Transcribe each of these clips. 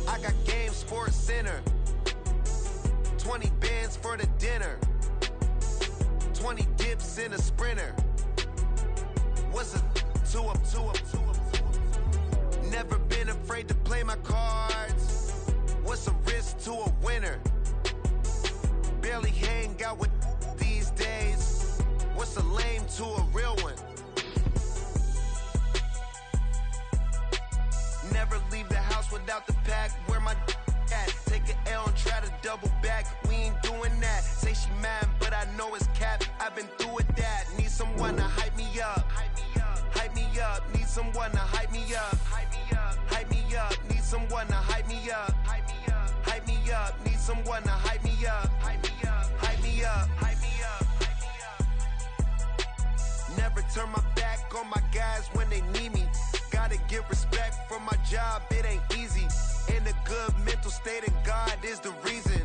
I got game Sports Center. 20 bands for the dinner. 20 dips in a sprinter. What's a 2 up, 2 up, 2 up, 2 up? Never been afraid to play my cards. What's a risk to a winner? Barely hang out with these days. What's a lame to a real one? Never leave the house without the pack. Where my at? Take an L and try to double back. We ain't doing that. Say she mad, but I know it's cap. I've been through with that. Need someone to hype me up. Hype me up. Need someone to hype me up. Hype me up. Need someone to hype me up. Hype me up. Need someone to hype me up. Hype me up. Hype me up. Hype me up. Never turn my back on my guys when they need me. Gotta give respect for my job, it ain't easy. In a good mental state and God is the reason.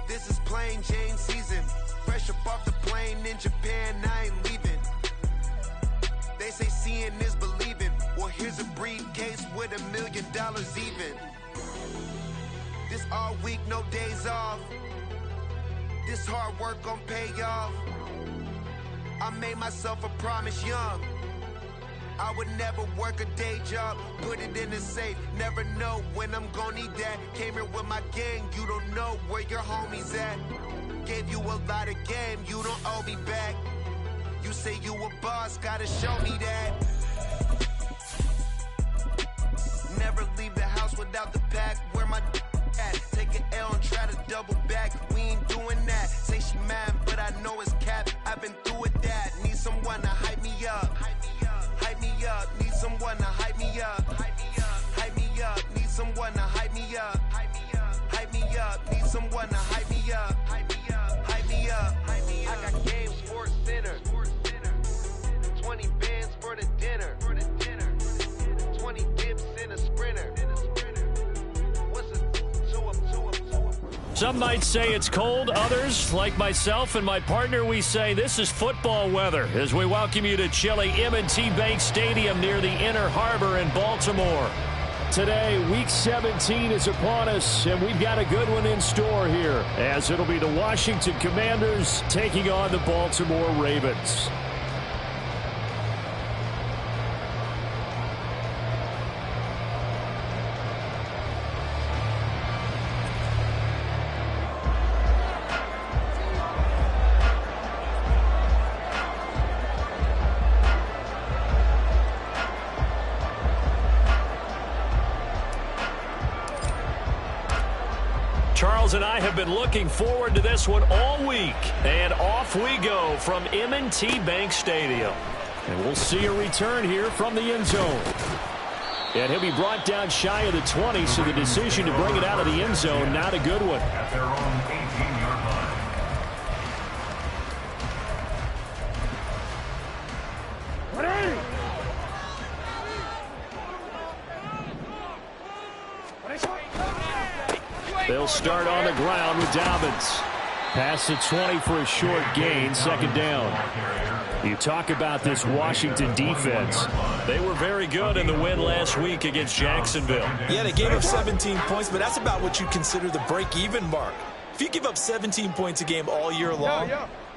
This is plain Jane season. Fresh up off the plane in Japan, I ain't leaving. They say seeing is believing. Well, here's a briefcase with $1 million even. This all week, no days off. This hard work gon' pay off. I made myself a promise young. I would never work a day job, put it in the safe. Never know when I'm gon' need that. Came here with my gang, you don't know where your homies at. Gave you a lot of game, you don't owe me back. You say you a boss, gotta show me that. Never leave the house without the pack. Where my at? Take an L and try to double back. We ain't doing that. Say she mad, but I know it's cap. I've been through with that. Need someone to hype me up. Hype me up. Need someone to hype me up. Hype me up. Need someone to hype me up. Hype me up. Need someone to hype me up. Hype me up. I got game Sports Center. 20 bands for the dinner. 20 dips in a sprinter. What's a 2 up, 2 up, 2 up? Some might say it's cold. Others, like myself and my partner, we say this is football weather as we welcome you to chilly M&T Bank Stadium near the Inner Harbor in Baltimore. Today, Week 17 is upon us, and we've got a good one in store here, as it'll be the Washington Commanders taking on the Baltimore Ravens. Charles and I have been looking forward to this one all week. And off we go from M&T Bank Stadium. And we'll see a return here from the end zone. And he'll be brought down shy of the 20, so the decision to bring it out of the end zone, not a good one. At their own 18-yard line. They'll start on the ground with Dobbins. Past the 20 for a short gain, second down. You talk about this Washington defense. They were very good in the win last week against Jacksonville. Yeah, they gave up 17 points, but that's about what you consider the break-even mark. If you give up 17 points a game all year long,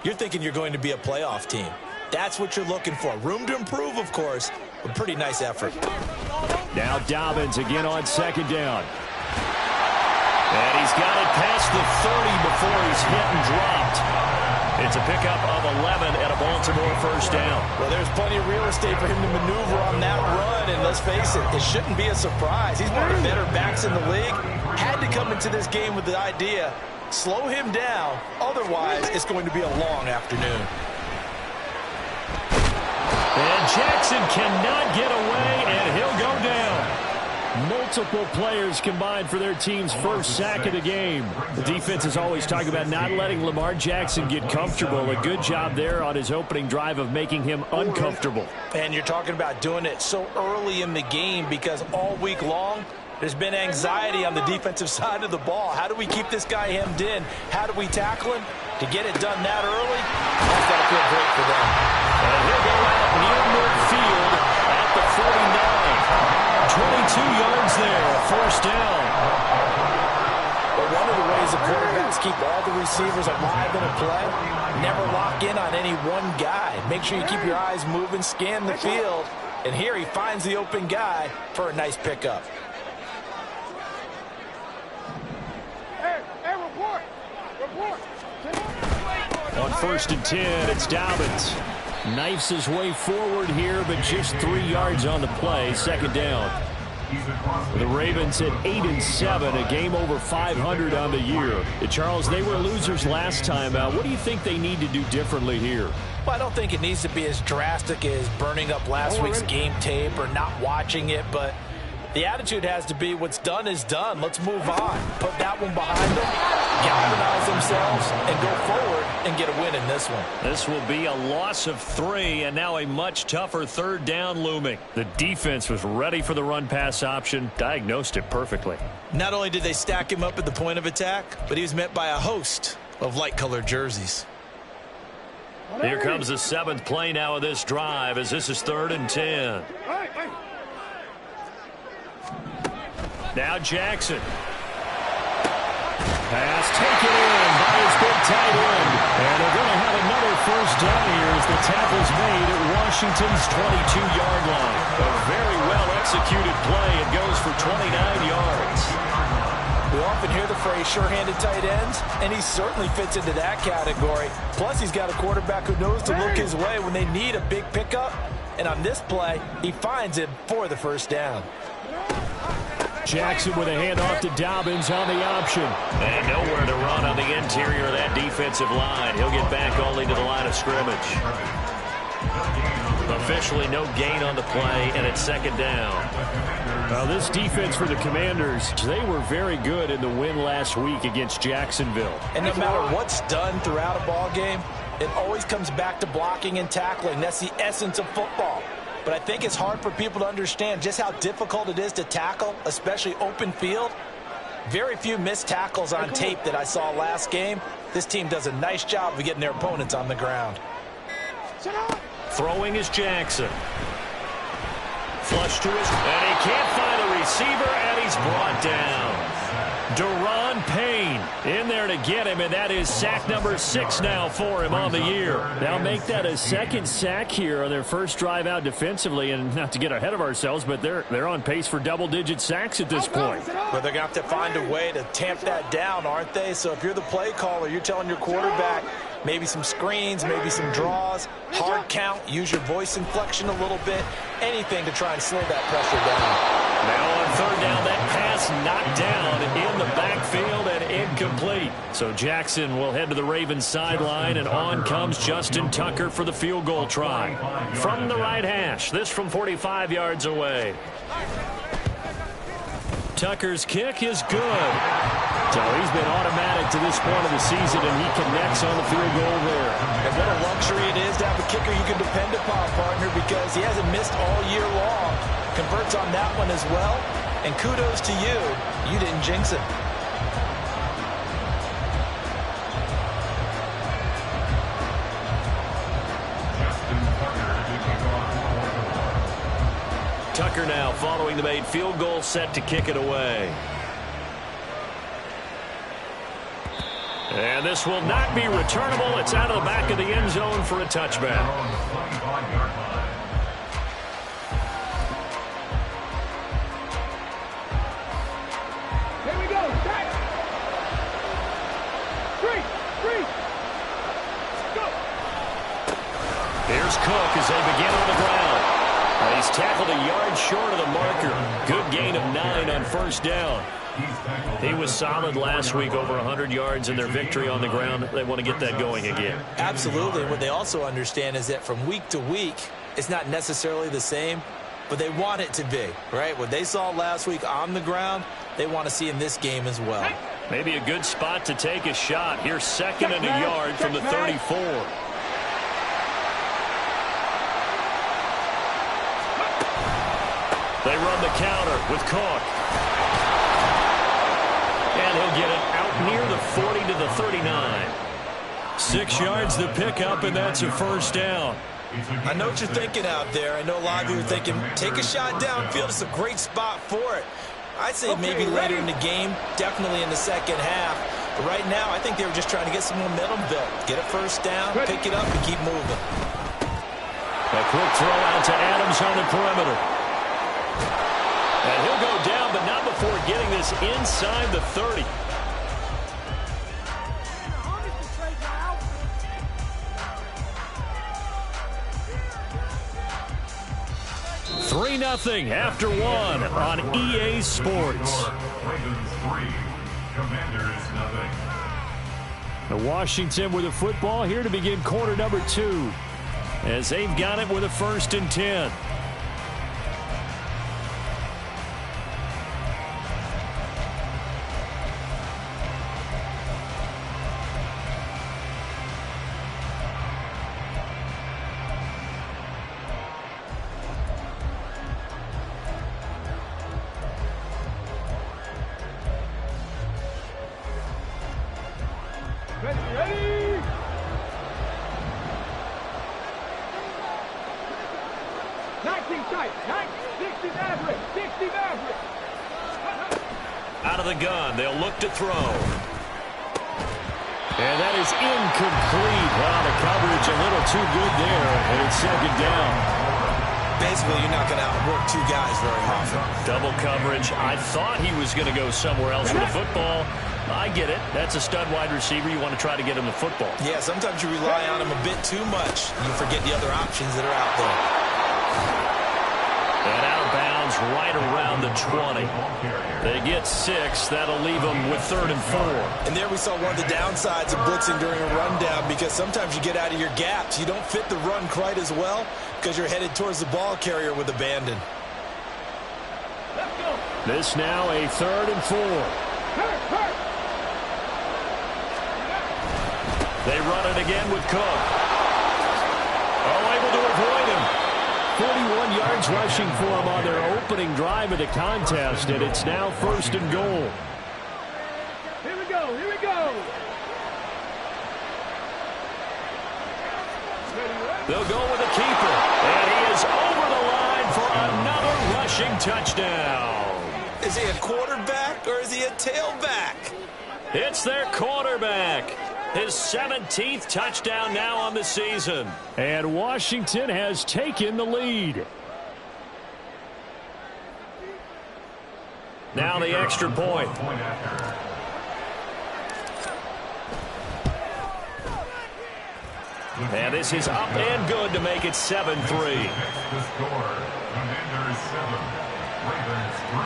you're thinking you're going to be a playoff team. That's what you're looking for. Room to improve, of course, but pretty nice effort. Now Dobbins again on second down. And he's got it past the 30 before he's hit and dropped. It's a pickup of 11 and a Baltimore first down. Well, there's plenty of real estate for him to maneuver on that run, and let's face it, it shouldn't be a surprise. He's one of the better backs in the league. Had to come into this game with the idea, slow him down, otherwise it's going to be a long afternoon. And Jackson cannot get away, and he'll go down. Multiple players combined for their team's first sack of the game. The defense is always talking about not letting Lamar Jackson get comfortable. A good job there on his opening drive of making him uncomfortable. And you're talking about doing it so early in the game because all week long, there's been anxiety on the defensive side of the ball. How do we keep this guy hemmed in? How do we tackle him? To get it done that early, that's got to feel great for them. And he'll go out near midfield at the 49. 22 yards there, first down. But one of the ways the quarterbacks keep all the receivers alive in a play, never lock in on any one guy. Make sure you keep your eyes moving, scan the field, and here he finds the open guy for a nice pickup. On 1st and 10, it's Dobbins. Knifes his way forward here, but just 3 yards on the play. Second down. The Ravens at 8-7, a game over 500 on the year. Charles, they were losers last time out. What do you think they need to do differently here? Well, I don't think it needs to be as drastic as burning up last week's game tape or not watching it, but the attitude has to be what's done is done. Let's move on. Put that one behind them, galvanize themselves, and go forward and get a win in this one. This will be a loss of 3, and now a much tougher third down looming. The defense was ready for the run-pass option, diagnosed it perfectly. Not only did they stack him up at the point of attack, but he was met by a host of light-colored jerseys. Here comes the 7th play now of this drive as this is 3rd and 10. Now Jackson. Pass taken in by his big tight end. And they're going to have another first down here as the tackle's made at Washington's 22-yard line. A very well-executed play. It goes for 29 yards. We often hear the phrase sure-handed tight ends, and he certainly fits into that category. Plus, he's got a quarterback who knows to look his way when they need a big pickup. And on this play, he finds him for the first down. Jackson with a handoff to Dobbins on the option. And nowhere to run on the interior of that defensive line. He'll get back only to the line of scrimmage. Officially no gain on the play, and it's 2nd down. Now this defense for the Commanders, they were very good in the win last week against Jacksonville. And no matter what's done throughout a ball game, it always comes back to blocking and tackling. That's the essence of football. But I think it's hard for people to understand just how difficult it is to tackle, especially open field. Very few missed tackles on tape that I saw last game. This team does a nice job of getting their opponents on the ground. Throwing is Jackson. Flush to his, and he can't find a receiver, and he's brought down. Daron Payne in there to get him, and that is sack number 6 now for him on the year. Now make that a 2nd sack here on their first drive out defensively, and not to get ahead of ourselves, but they're on pace for double-digit sacks at this point. But they're going to have to find a way to tamp that down, aren't they? So if you're the play caller, you're telling your quarterback maybe some screens, maybe some draws, hard count, use your voice inflection a little bit, anything to try and slow that pressure down. Now on 3rd down, that pass knocked down in the backfield and incomplete. So Jackson will head to the Ravens sideline, and on comes Justin Tucker for the field goal try. From the right hash, this from 45 yards away. Tucker's kick is good. So he's been automatic to this point of the season, and he connects on the field goal there. And what a luxury it is to have a kicker you can depend upon, partner, because he hasn't missed all year long. Converts on that one as well. And kudos to you. You didn't jinx it. Tucker now following the made field goal, set to kick it away. And this will not be returnable. It's out of the back of the end zone for a touchback. Here we go. Back. 3. Go. Here's Cook as they begin on the ground. And he's tackled a yard short of the marker. Good gain of 9 on 1st down. He was solid last week, over 100 yards in their victory on the ground. They want to get that going again. Absolutely. What they also understand is that from week to week, it's not necessarily the same, but they want it to be, right? What they saw last week on the ground, they want to see in this game as well. Maybe a good spot to take a shot. Here's 2nd and a yard from the 34. They run the counter with Cook. And he'll get it out near the 40 to the 39. 6 yards the pickup, and that's a 1st down. I know what you're thinking out there. I know a lot of you are thinking, take a shot downfield. It's a great spot for it. I'd say maybe later in the game, definitely in the second half. But right now, I think they were just trying to get some momentum built. Get a first down, pick it up, and keep moving. A quick throw out to Adams on the perimeter. And he'll go down, but not before getting this inside the 30. 3-0 after 1 on EA Sports. Ravens 3, Commanders 0. The Washington with the football here to begin quarter number 2, as they've got it with a 1st and 10. Ready? 19 tight. 60 Maverick. 60 Maverick. Out of the gun, they'll look to throw. And that is incomplete. Wow, the coverage a little too good there, and it's 2nd down. Basically, you're not going to outwork two guys very often. Double coverage. I thought he was going to go somewhere else with the football. I get it. That's a stud wide receiver. You want to try to get him the football. Yeah, sometimes you rely on him a bit too much. You forget the other options that are out there. And out of bounds right around the 20. They get 6. That'll leave them with 3rd and 4. And there we saw one of the downsides of blitzing during a rundown, because sometimes you get out of your gaps. You don't fit the run quite as well because you're headed towards the ball carrier with abandon. This now a 3rd and 4. They run it again with Cook. Oh, able to avoid him. 41 yards rushing for him on their opening drive of the contest, and it's now 1st and goal. Here we go. Here we go. They'll go with the keeper, and he is over the line for another rushing touchdown. Is he a quarterback or is he a tailback? It's their quarterback. His 17th touchdown now on the season. And Washington has taken the lead. Now the extra point. And this is up and good to make it 7-3. The score, Commanders 7, Ravens 3.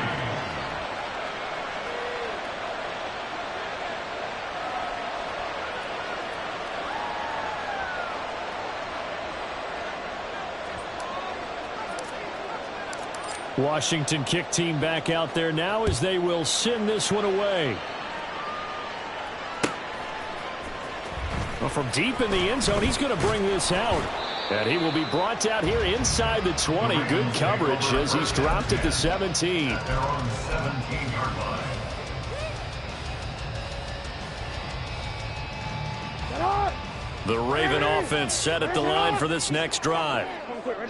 Washington kick team back out there now as they will send this one away. Well, from deep in the end zone, he's going to bring this out. And he will be brought out here inside the 20. Good coverage as he's dropped at the 17. They're on the 17-yard line. The Raven offense set at the line for this next drive.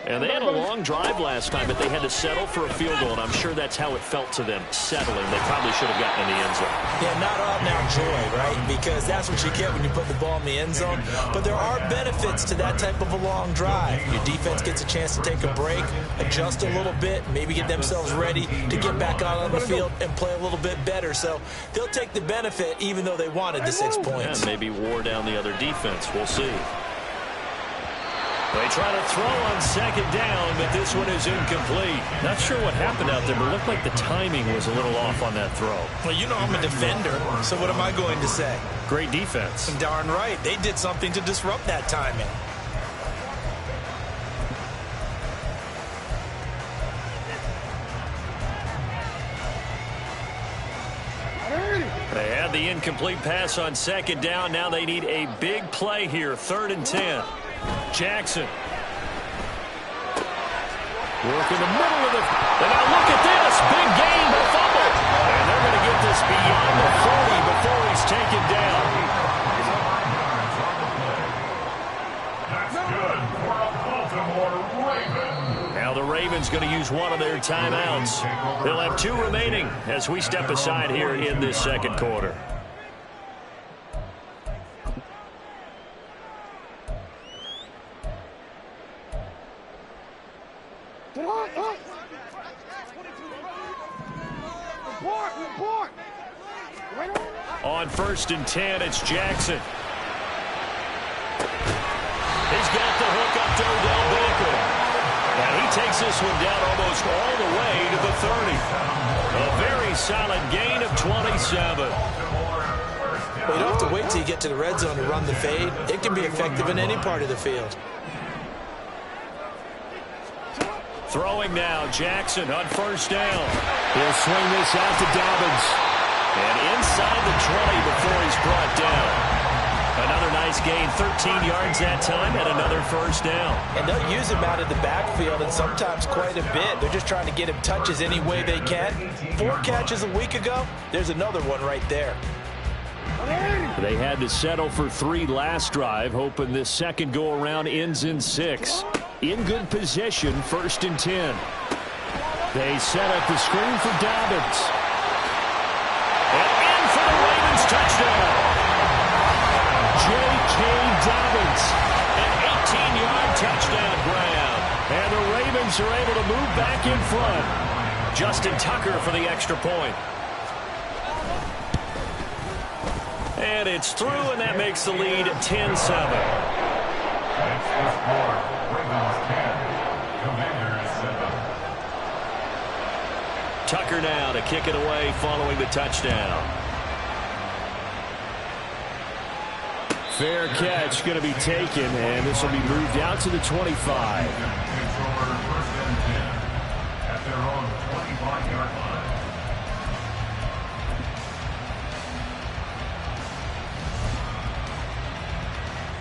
And they had a long drive last time, but they had to settle for a field goal, and I'm sure that's how it felt to them, settling. They probably should have gotten in the end zone. Yeah, not all now joy, right? Because that's what you get when you put the ball in the end zone. But there are benefits to that type of a long drive. Your defense gets a chance to take a break, adjust a little bit, maybe get themselves ready to get back out on the field and play a little bit better. So they'll take the benefit even though they wanted the 6 points. And maybe wore down the other defense. We'll see. They try to throw on 2nd down, but this one is incomplete. Not sure what happened out there, but it looked like the timing was a little off on that throw. Well, you know I'm a defender, so what am I going to say? Great defense. Darn right. They did something to disrupt that timing. They had the incomplete pass on 2nd down. Now they need a big play here, 3rd and 10. Jackson. Working the middle of the... And now look at this. Big gain, but fumble. And they're going to get this beyond the 40 before he's taken down. That's good for a Baltimore Raven. Now the Ravens going to use use one of their timeouts. They'll have 2 remaining as we step aside here in this second quarter. On 1st and 10, it's Jackson. He's got the hook up to Odell Beckham. And he takes this one down almost all the way to the 30. A very solid gain of 27. Well, you don't have to wait till you get to the red zone to run the fade. It can be effective in any part of the field. Throwing now, Jackson on 1st down. He'll swing this out to Dobbins. And inside the 20 before he's brought down. Another nice gain, 13 yards that time, and another 1st down. And they'll use him out of the backfield, and sometimes quite a bit. They're just trying to get him touches any way they can. 4 catches a week ago, there's another one right there. They had to settle for 3 last drive, hoping this second go-around ends in 6. In good position, 1st and 10. They set up the screen for Dobbins. And in for the Ravens touchdown. J.K. Dobbins, an 18-yard touchdown grab. And the Ravens are able to move back in front. Justin Tucker for the extra point. And it's through, and that makes the lead 10-7. That's the score. Ravens 10, Commanders 7. Tucker now to kick it away following the touchdown. Fair catch going to be taken, and this will be moved out to the 25. First and 10 at their own 25-yard line.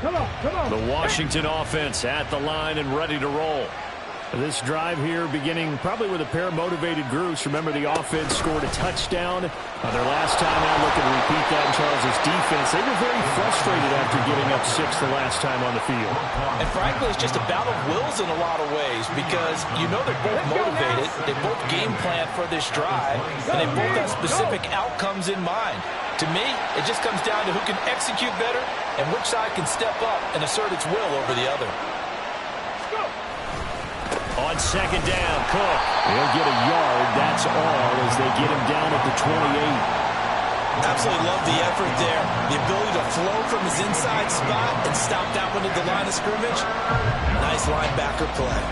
Come on. The Washington offense at the line and ready to roll. This drive here beginning probably with a pair of motivated groups. Remember, the offense scored a touchdown on their last time out. Looking to repeat that in Charles' defense. They were very frustrated after giving up 6 the last time on the field. And frankly, it's just a battle of wills in a lot of ways because you know they're both motivated. They both game plan for this drive, and they both have specific outcomes in mind. To me, it just comes down to who can execute better and which side can step up and assert its will over the other. On 2nd down, Cook. He'll get a yard, that's all, as they get him down at the 28. Absolutely love the effort there. The ability to flow from his inside spot and stop that one at the line of scrimmage. Nice linebacker play.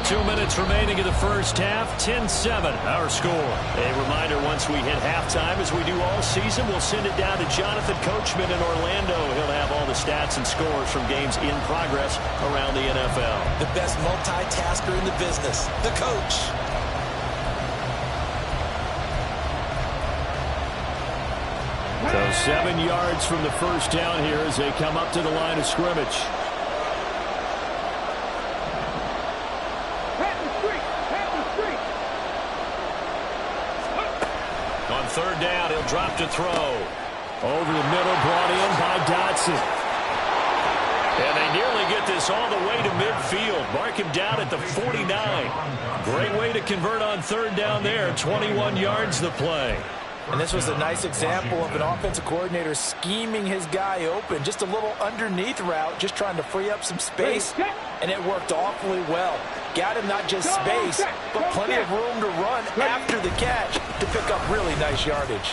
2 minutes remaining in the first half, 10-7, our score. A reminder, once we hit halftime, as we do all season, we'll send it down to Jonathan Coachman in Orlando. He'll have all the stats and scores from games in progress around the NFL. The best multitasker in the business, the coach. So 7 yards from the first down here as they come up to the line of scrimmage. On 3rd down, he'll drop to throw. Over the middle, brought in by Dotson. And they nearly get this all the way to midfield. Mark him down at the 49. Great way to convert on 3rd down there. 21 yards the play. And this was a nice example of an offensive coordinator scheming his guy open. Just a little underneath route, just trying to free up some space. And it worked awfully well. Got him not just space, but plenty of room to run after the catch to pick up really nice yardage.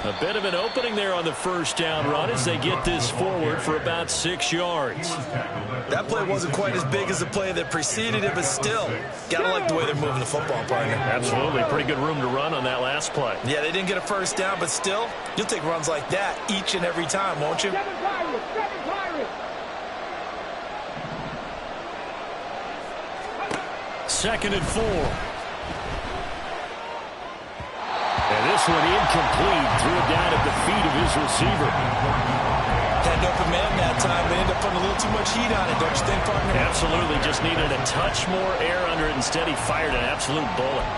A bit of an opening there on the first down run as they get this forward for about 6 yards. That play wasn't quite as big as the play that preceded it, but still, gotta like the way they're moving the football, partner. Absolutely. Pretty good room to run on that last play. Yeah, they didn't get a first down, but still, you'll take runs like that each and every time, won't you? 7 Pirates. 2nd and 4. And this one incomplete. Threw it down at the feet of his receiver. Had an open man that time, but ended up putting a little too much heat on it, don't you think, partner? Absolutely. Just needed a touch more air under it. Instead, he fired an absolute bullet.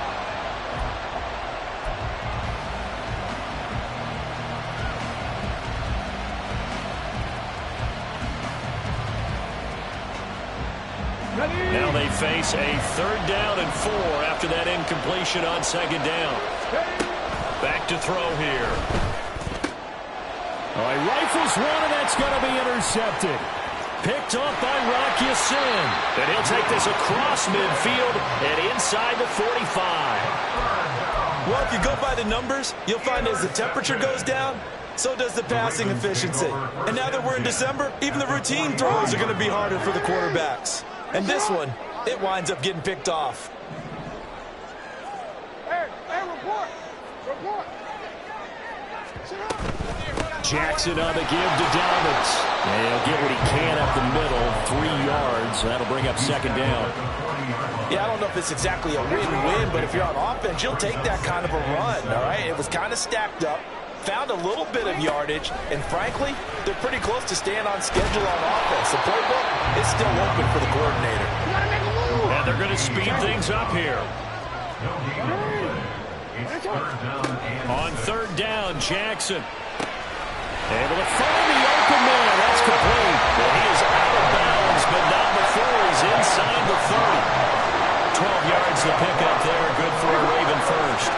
Now they face a 3rd down and 4 after that incompletion on 2nd down. Back to throw here. All right, rifles one, and that's going to be intercepted. Picked up by Rocky Sin. And he'll take this across midfield and inside the 45. Well, if you go by the numbers, you'll find as the temperature goes down, so does the passing efficiency. And now that we're in December, even the routine throws are going to be harder for the quarterbacks. And this one, it winds up getting picked off. Hey, report. Jackson on the give to Dobbins. And he'll get what he can up the middle, 3 yards. That'll bring up 2nd down. Yeah, I don't know if it's exactly a win-win, but if you're on offense, you'll take that kind of a run, all right? It was kind of stacked up, found a little bit of yardage, and frankly, they're pretty close to staying on schedule on offense. The playbook is still open for the coordinator. And they're going to speed things up here. On 3rd down, Jackson. Able to find the open man. That's complete. Well, he is out of bounds, but not before he's inside the 30. 12 yards to pick up there. Good for a Raven first.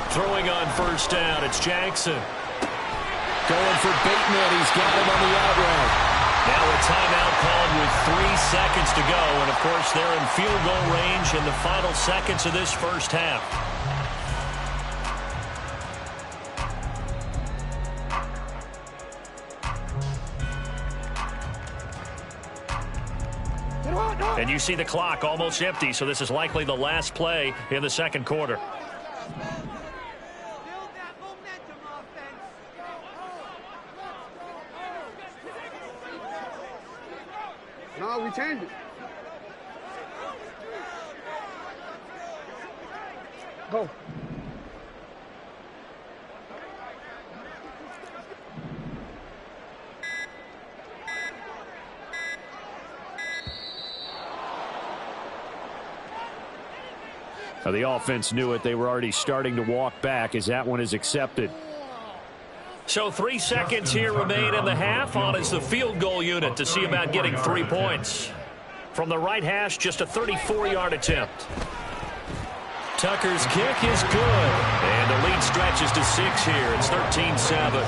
Throwing on 1st down, it's Jackson. Going for Bateman. He's got him on the out route. Now a timeout called with 3 seconds to go. And, of course, they're in field goal range in the final seconds of this first half. And you see the clock almost empty, so this is likely the last play in the 2nd quarter. No, we changed it. Go. Now the offense knew it. They were already starting to walk back as that one is accepted. So 3 seconds here remain in the half. On is the field goal unit to see about getting 3 points. From the right hash, just a 34-yard attempt. Tucker's kick is good. And the lead stretches to 6 here. It's 13-7.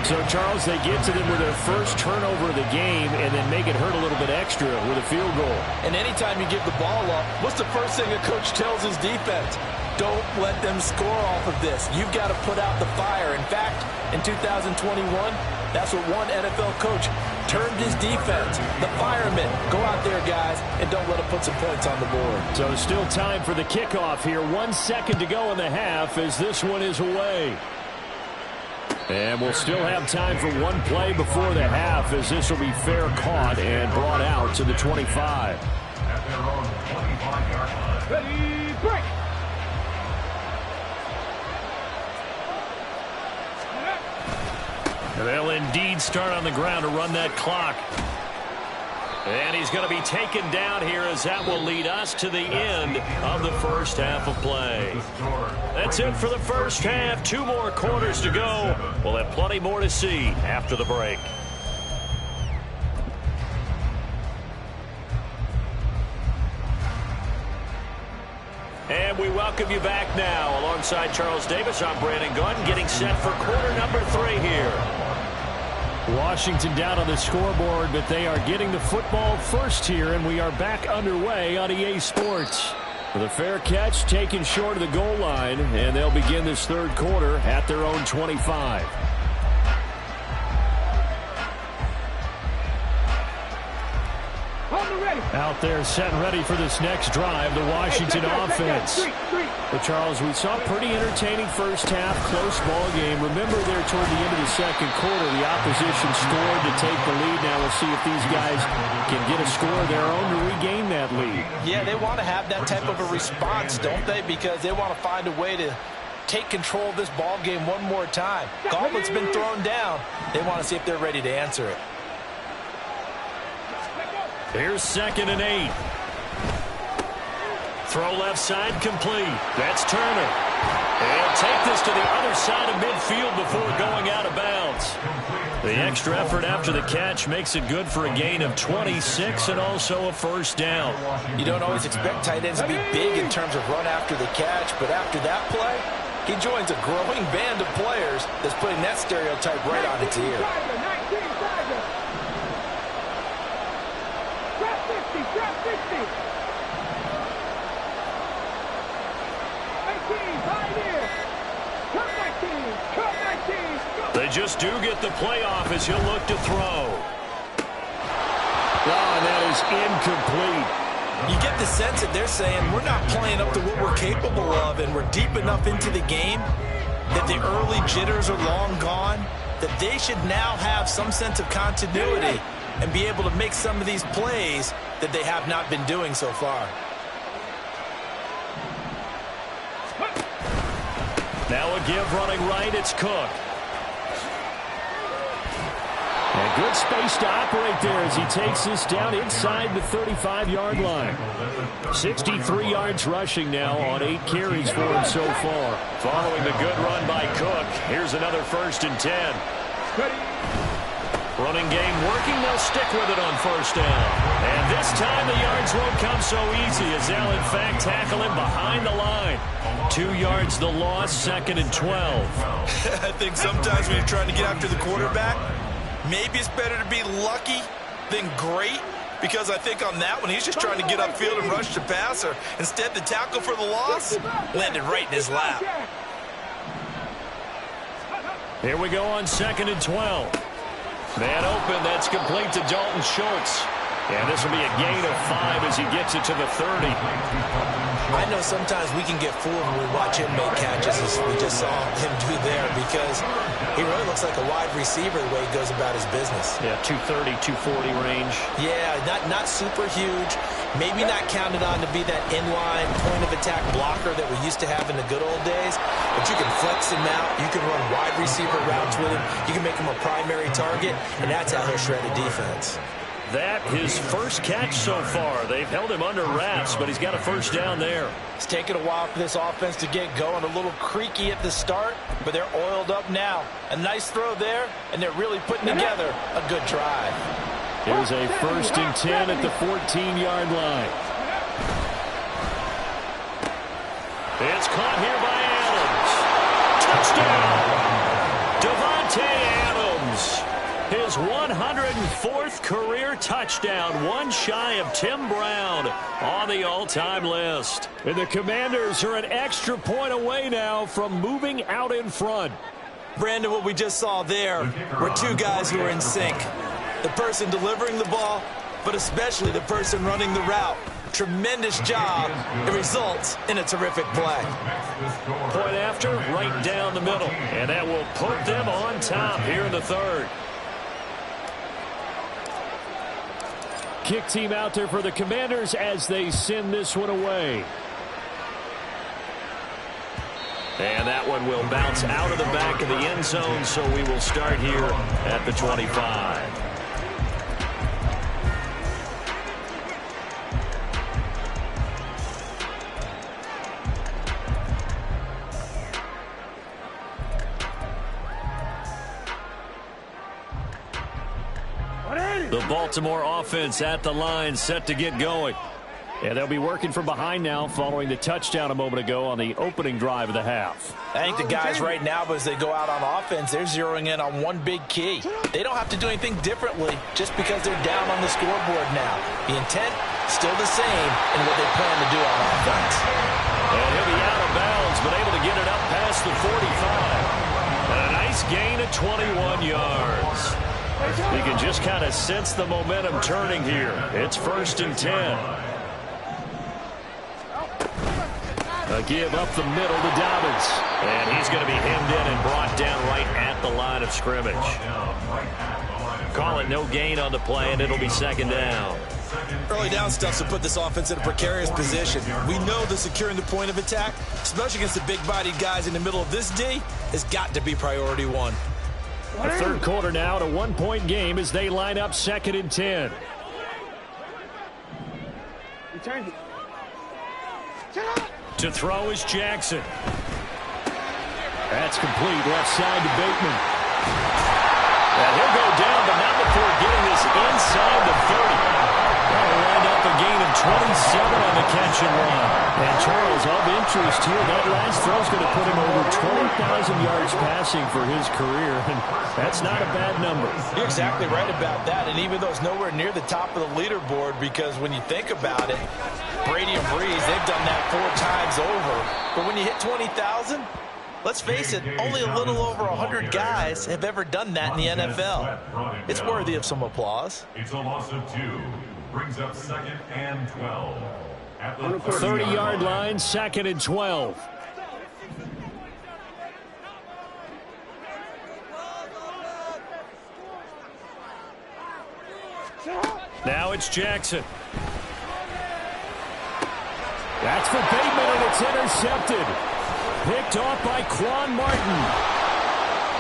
So, Charles, they get to them with their first turnover of the game and then make it hurt a little bit extra with a field goal. And anytime you give the ball up, what's the first thing a coach tells his defense? Don't let them score off of this. You've got to put out the fire. In fact, in 2021, that's what one NFL coach termed his defense. The firemen. Go out there, guys, and don't let them put some points on the board. So still time for the kickoff here. 1 second to go in the half as this one is away. And we'll still have time for one play before the half as this will be fair caught and brought out to the 25. At their own 25-yard line. Ready, break. They'll indeed start on the ground to run that clock. And he's going to be taken down here as that will lead us to the end of the first half of play. That's it for the first half. 2 more quarters to go. We'll have plenty more to see after the break. And we welcome you back now. Alongside Charles Davis, I'm Brandon Gunn, getting set for quarter number 3 here. Washington down on the scoreboard, but they are getting the football first here, and we are back underway on EA Sports. With a fair catch taken short of the goal line, and they'll begin this 3rd quarter at their own 25. Out there set and ready for this next drive, the Washington offense. But Charles, we saw a pretty entertaining first half, close ball game. Remember there toward the end of the 2nd quarter, the opposition scored to take the lead. Now we'll see if these guys can get a score of their own to regain that lead. Yeah, they want to have that type of a response, don't they? Because they want to find a way to take control of this ball game one more time. Gauntlet's been thrown down. They want to see if they're ready to answer it. Here's 2nd and 8. Throw left side complete. That's Turner. And take this to the other side of midfield before going out of bounds. The extra effort after the catch makes it good for a gain of 26 and also a first down. You don't always expect tight ends to be big in terms of run after the catch, but after that play, he joins a growing band of players that's putting that stereotype right on its ear. They just do get the playoff as he'll look to throw. And that is incomplete. You get the sense that they're saying we're not playing up to what we're capable of, and we're deep enough into the game that the early jitters are long gone, that they should now have some sense of continuity and be able to make some of these plays that they have not been doing so far. Now a give running right, it's Cook. And good space to operate there as he takes this down inside the 35-yard line. 63 yards rushing now on 8 carries for him so far. Following the good run by Cook, here's another 1st and 10. Running game working, they'll stick with it on 1st down. And this time the yards won't come so easy as they'll in fact tackle him behind the line. 2 yards the loss, 2nd and 12. I think sometimes when you're trying to get after the quarterback, maybe it's better to be lucky than great, because I think on that one, he's just trying to get upfield and rush the passer. Instead, the tackle for the loss landed right in his lap. Here we go on 2nd and 12. Man open, that's complete to Dalton Schultz. And this will be a gain of 5 as he gets it to the 30. I know sometimes we can get fooled when we watch him make catches, as we just saw him do there, because he really looks like a wide receiver the way he goes about his business. Yeah, 230, 240 range. Yeah, not super huge. Maybe not counted on to be that inline point-of-attack blocker that we used to have in the good old days, but you can flex him out. You can run wide receiver routes with him. You can make him a primary target, and that's how he'll shred a defense. That his first catch so far. They've held him under wraps, but he's got a 1st down there. It's taken a while for this offense to get going. A little creaky at the start, but they're oiled up now. A nice throw there, and they're really putting together a good drive. Here's a 1st and 10 at the 14-yard line. It's caught here by Adams. Touchdown! Devontae Adams. His 104th career touchdown, one shy of Tim Brown on the all-time list. And the Commanders are an extra point away now from moving out in front. Brandon, what we just saw there were 2 guys who are in sync. The person delivering the ball, but especially the person running the route. Tremendous job. It results in a terrific play. Point after, right down the middle. And that will put them on top here in the 3rd. Kick team out there for the Commanders as they send this one away. And that one will bounce out of the back of the end zone, so we will start here at the 25. The Baltimore offense at the line, set to get going. Yeah, they'll be working from behind now following the touchdown a moment ago on the opening drive of the half. I think the guys right now, as they go out on offense, they're zeroing in on one big key. They don't have to do anything differently just because they're down on the scoreboard now. The intent, still the same in what they plan to do on offense. And he'll be out of bounds, but able to get it up past the 45. And a nice gain of 21 yards. You can just kind of sense the momentum turning here. It's 1st and 10. A give up the middle to Dobbins. And he's going to be hemmed in and brought down right at the line of scrimmage. Call it no gain on the play, and it'll be 2nd down. Early down stuff to put this offense in a precarious position. We know that securing the point of attack, especially against the big-bodied guys in the middle of this D, has got to be priority 1. A 3rd quarter now, and a 1-point game as they line up 2nd and 10. To throw is Jackson. That's complete. Left side to Bateman. And he'll go down, but not before getting this inside the 30. That'll wind up a gain of 27 on the catch and run. And Charles, of interest here, that last throw is going to put him over 20,000 yards passing for his career, and that's not a bad number. You're exactly right about that, and even though it's nowhere near the top of the leaderboard, because when you think about it, Brady and Breeze, they've done that 4 times over. But when you hit 20,000, let's face it, only a little over 100 guys have ever done that in the NFL. It's worthy of some applause. It's a loss of 2. Brings up 2nd and 12. At the 30-yard line, 2nd and 12. Now it's Jackson. That's for Bateman, and it's intercepted. Picked off by Quan Martin.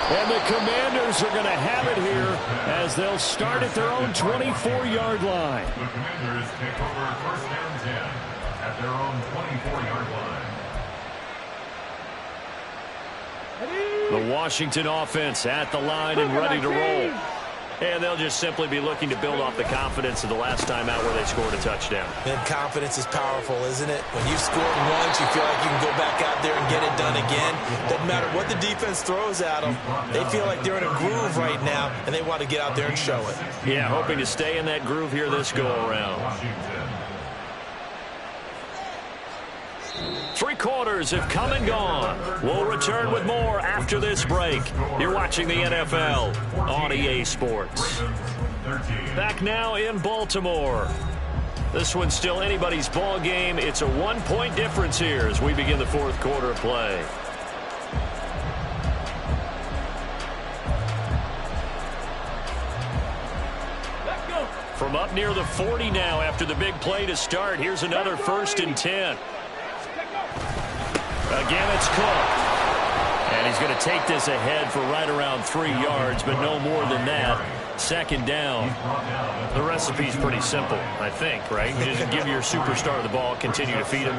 And the Commanders are going to have it here as they'll start at their own 24-yard line. The Commanders take over 1st and 10 at their own 24-yard line. The Washington offense at the line and ready to roll. And they'll just simply be looking to build off the confidence of the last time out where they scored a touchdown. And confidence is powerful, isn't it? When you've scored once, you feel like you can go back out there and get it done again. Doesn't matter what the defense throws at them. They feel like they're in a groove right now, and they want to get out there and show it. Yeah, hoping to stay in that groove here this go-around. 3 quarters have come and gone. We'll return with more after this break. You're watching the NFL on EA Sports. Back now in Baltimore. This one's still anybody's ball game. It's a 1-point difference here as we begin the 4th quarter of play. From up near the 40 now after the big play to start. Here's another 1st and 10. Again, it's Cook. And he's going to take this ahead for right around 3 yards, but no more than that. 2nd down. The recipe's pretty simple, I think, right? You just give your superstar the ball, continue to feed him.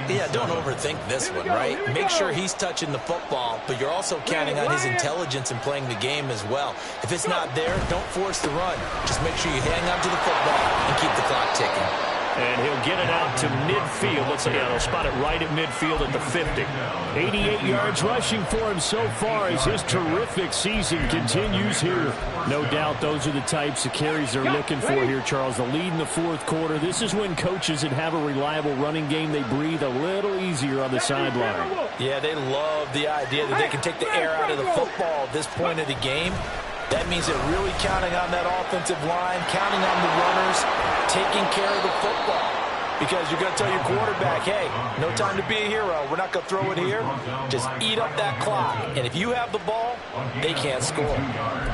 Yeah, don't overthink this one, right? Make sure he's touching the football, but you're also counting on his intelligence in playing the game as well. If it's not there, don't force the run. Just make sure you hang on to the football and keep the clock ticking. And he'll get it out to midfield. Let's see, they'll spot it right at midfield at the 50. 88 yards rushing for him so far as his terrific season continues here. No doubt those are the types of carries they're looking for here, Charles. The lead in the 4th quarter. This is when coaches that have a reliable running game, they breathe a little easier on the sideline. Yeah, they love the idea that they can take the air out of the football at this point of the game. That means they're really counting on that offensive line, counting on the runners, taking care of the football. Because you're going to tell your quarterback, hey, no time to be a hero. We're not going to throw it here. Just eat up that clock. And if you have the ball, they can't score.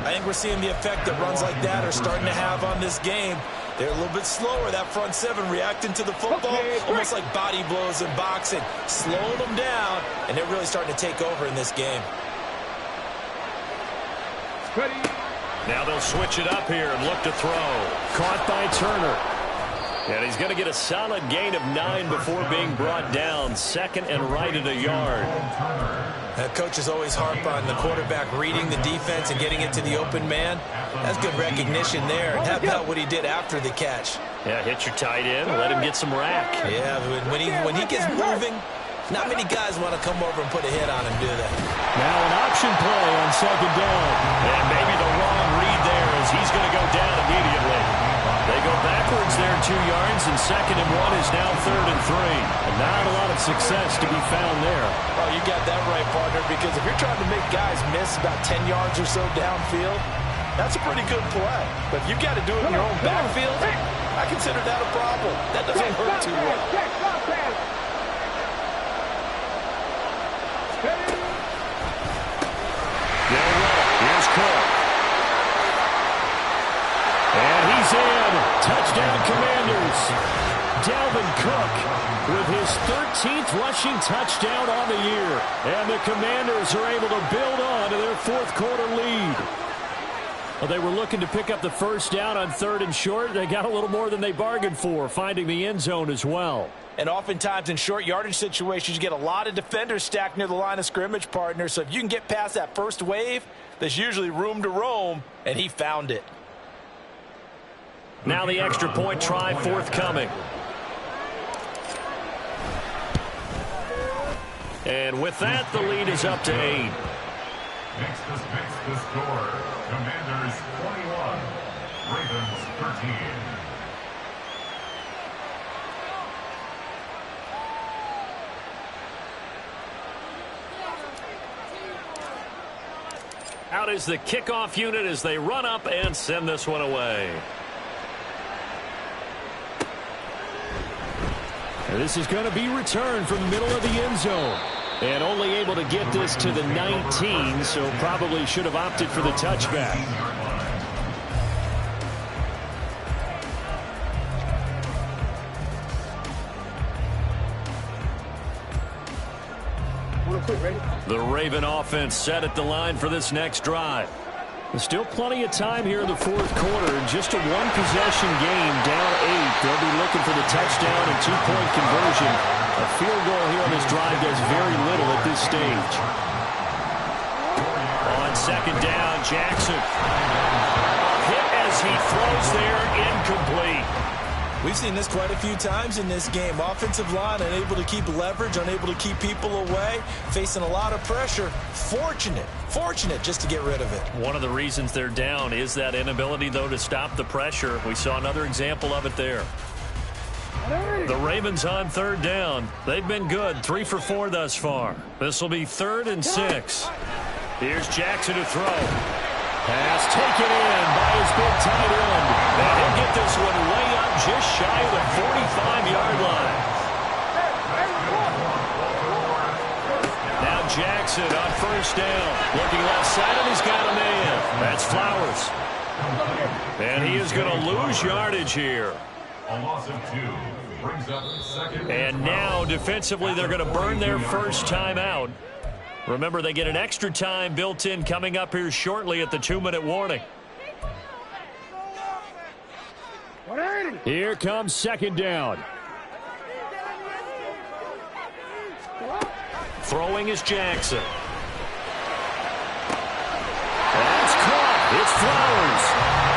I think we're seeing the effect that runs like that are starting to have on this game. They're a little bit slower, that front 7 reacting to the football, almost like body blows in boxing, slowing them down, and they're really starting to take over in this game. Now they'll switch it up here and look to throw. Caught by Turner. And he's going to get a solid gain of 9 before being brought down. 2nd and right at a yard. Coaches always harp on the quarterback reading the defense and getting it to the open man. That's good recognition there. And how about what he did after the catch? Yeah, hit your tight end, let him get some rack. Yeah, when he gets moving, not many guys want to come over and put a hit on him, do they? Now an option play on 2nd down. And maybe the wrong read there as he's going to go down immediately. They go backwards there 2 yards, and 2nd and 1 is now 3rd and 3. And not a lot of success to be found there. Oh, you got that right, partner, because if you're trying to make guys miss about 10 yards or so downfield, that's a pretty good play. But if you've got to do it in your own backfield, I consider that a problem. That doesn't hurt too well. Here's Cook. And he's in. Touchdown, Commanders. Dalvin Cook with his 13th rushing touchdown on the year. And the Commanders are able to build on to their 4th quarter lead. Well, they were looking to pick up the first down on 3rd and short. They got a little more than they bargained for, finding the end zone as well. And oftentimes in short yardage situations, you get a lot of defenders stacked near the line of scrimmage, partner. So if you can get past that first wave, there's usually room to roam, and he found it. Now the extra point try forthcoming. And with that, the lead is up to 8. Makes the score. Commanders 21, Ravens 13. Out is the kickoff unit as they run up and send this one away. And this is going to be returned from the middle of the end zone. And only able to get this to the 19, so probably should have opted for the touchback. The Raven offense set at the line for this next drive. There's still plenty of time here in the 4th quarter. Just a one-possession game, down 8. They'll be looking for the touchdown and 2-point conversion. A field goal here on this drive does very little at this stage. On 2nd down, Jackson. Hit as he throws there, incomplete. We've seen this quite a few times in this game. Offensive line unable to keep leverage, unable to keep people away, facing a lot of pressure. Fortunate just to get rid of it. One of the reasons they're down is that inability, though, to stop the pressure. We saw another example of it there. The Ravens on 3rd down. They've been good, 3 for 4 thus far. This will be 3rd and 6. Here's Jackson to throw. Pass taken in by his big tight end. And he'll get this one way up just shy of the 45-yard line. Now Jackson on 1st down. Looking left side, and he's got a man. That's Flowers. And he is going to lose yardage here. A loss of 2 brings up 2nd. And now defensively they're going to burn their first time out. Remember, they get an extra time built in coming up here shortly at the 2-minute warning. Here comes 2nd down. Throwing is Jackson. That's caught. It's Flowers.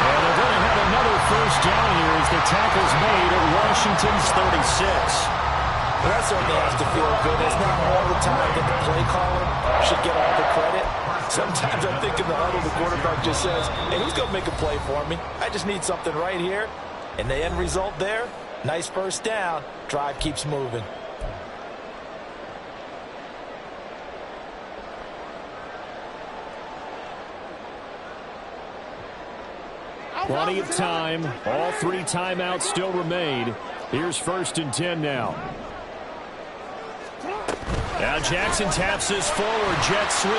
And they're going to have another first down here as the tackle's made at Washington's 36. Well, that certainly has to feel good. It's not all the time that the play caller should get all the credit. Sometimes I think in the huddle, the quarterback just says, hey, who's going to make a play for me? I just need something right here. And the end result there, nice first down. Drive keeps moving. Plenty of time. All 3 timeouts still remain. Here's 1st and 10 now. Now Jackson taps this forward, jet sweep.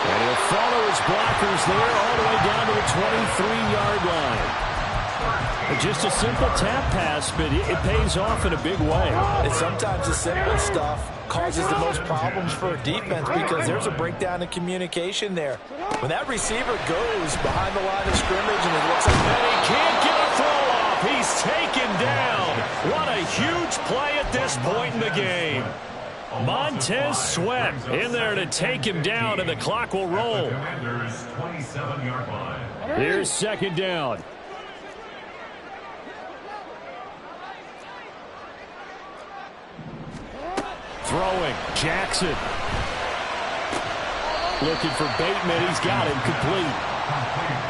And he'll follow his blockers there all the way down to the 23-yard line. Just a simple tap pass, but it pays off in a big way. And sometimes the simple stuff causes the most problems for a defense because there's a breakdown in communication there. When that receiver goes behind the line of scrimmage and it looks like he can't get a throw off. He's taken down. What a huge play at this point in the game. Montez Sweat in there to take him down, and the clock will roll. Commanders 27-yard line. Here's 2nd down. Throwing, Jackson. Looking for Bateman. He's got him complete.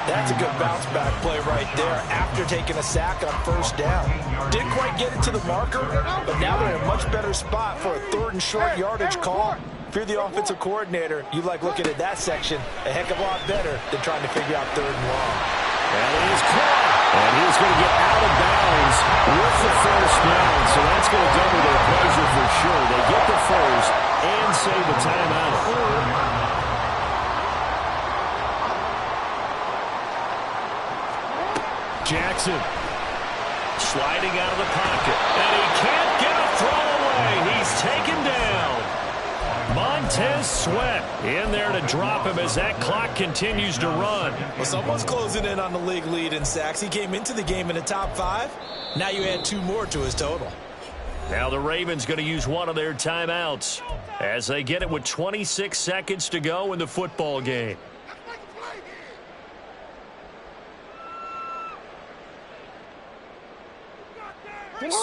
That's a good bounce back play right there after taking a sack on 1st down. Didn't quite get it to the marker, but now they're in a much better spot for a 3rd and short yardage call. If you're the offensive coordinator, you like looking at that section a heck of a lot better than trying to figure out 3rd and long. And it is caught. And he's going to get out of bounds with the first down. So that's going to double their pleasure for sure. They get the first and save the timeout. Jackson sliding out of the pocket. And he can't get a throw away. He's taken down. Montez Sweat in there to drop him as that clock continues to run. Well, someone's closing in on the league lead in sacks. He came into the game in the top 5. Now you add 2 more to his total. Now the Ravens going to use one of their timeouts as they get it with 26 seconds to go in the football game.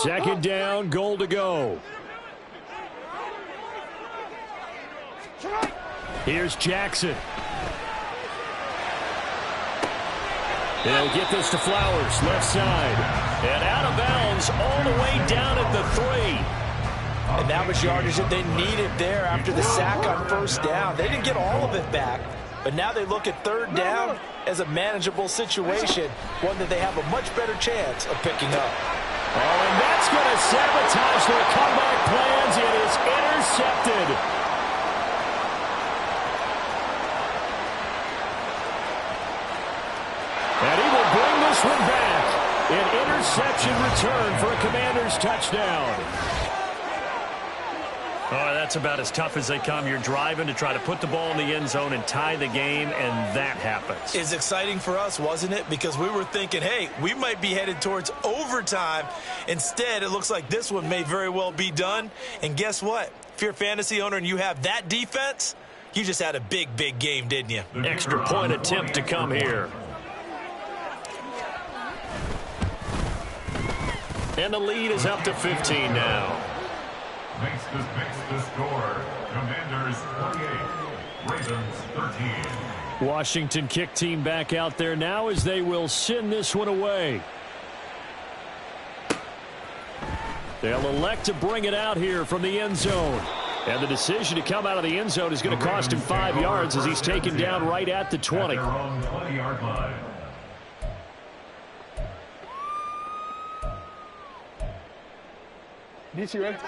Second down, goal to go. Here's Jackson. They'll get this to Flowers, left side. And out of bounds all the way down at the 3. And that was yardage that they needed there after the sack on first down. They didn't get all of it back, but now they look at third down as a manageable situation, one that they have a much better chance of picking up. Oh, and that's going to sabotage their comeback plans. It is intercepted. And he will bring this one back. An interception return for a Commanders touchdown. Oh, that's about as tough as they come. You're driving to try to put the ball in the end zone and tie the game, and that happens. It's exciting for us, wasn't it? Because we were thinking, hey, we might be headed towards overtime. Instead, it looks like this one may very well be done. And guess what? If you're a fantasy owner and you have that defense, you just had a big, big game, didn't you? Extra point attempt to come here. And the lead is up to 15 now. Makes the score. Commanders 28, Ravens 13. Washington kick team back out there now as they will send this one away. They'll elect to bring it out here from the end zone. And the decision to come out of the end zone is going to cost him 5 yards as he's taken down right at the 20. At their own 20-yard line.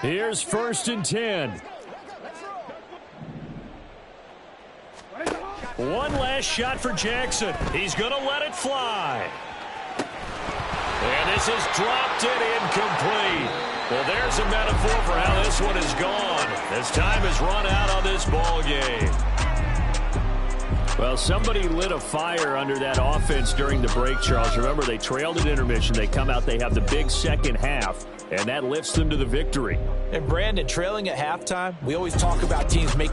Here's 1st and 10. One last shot for Jackson. He's going to let it fly. And this is dropped it incomplete. Well, there's a metaphor for how this one is gone. As time has run out on this ball game. Well, somebody lit a fire under that offense during the break, Charles. Remember, they trailed at intermission. They come out, they have the big second half, and that lifts them to the victory. And Brandon, trailing at halftime, we always talk about teams making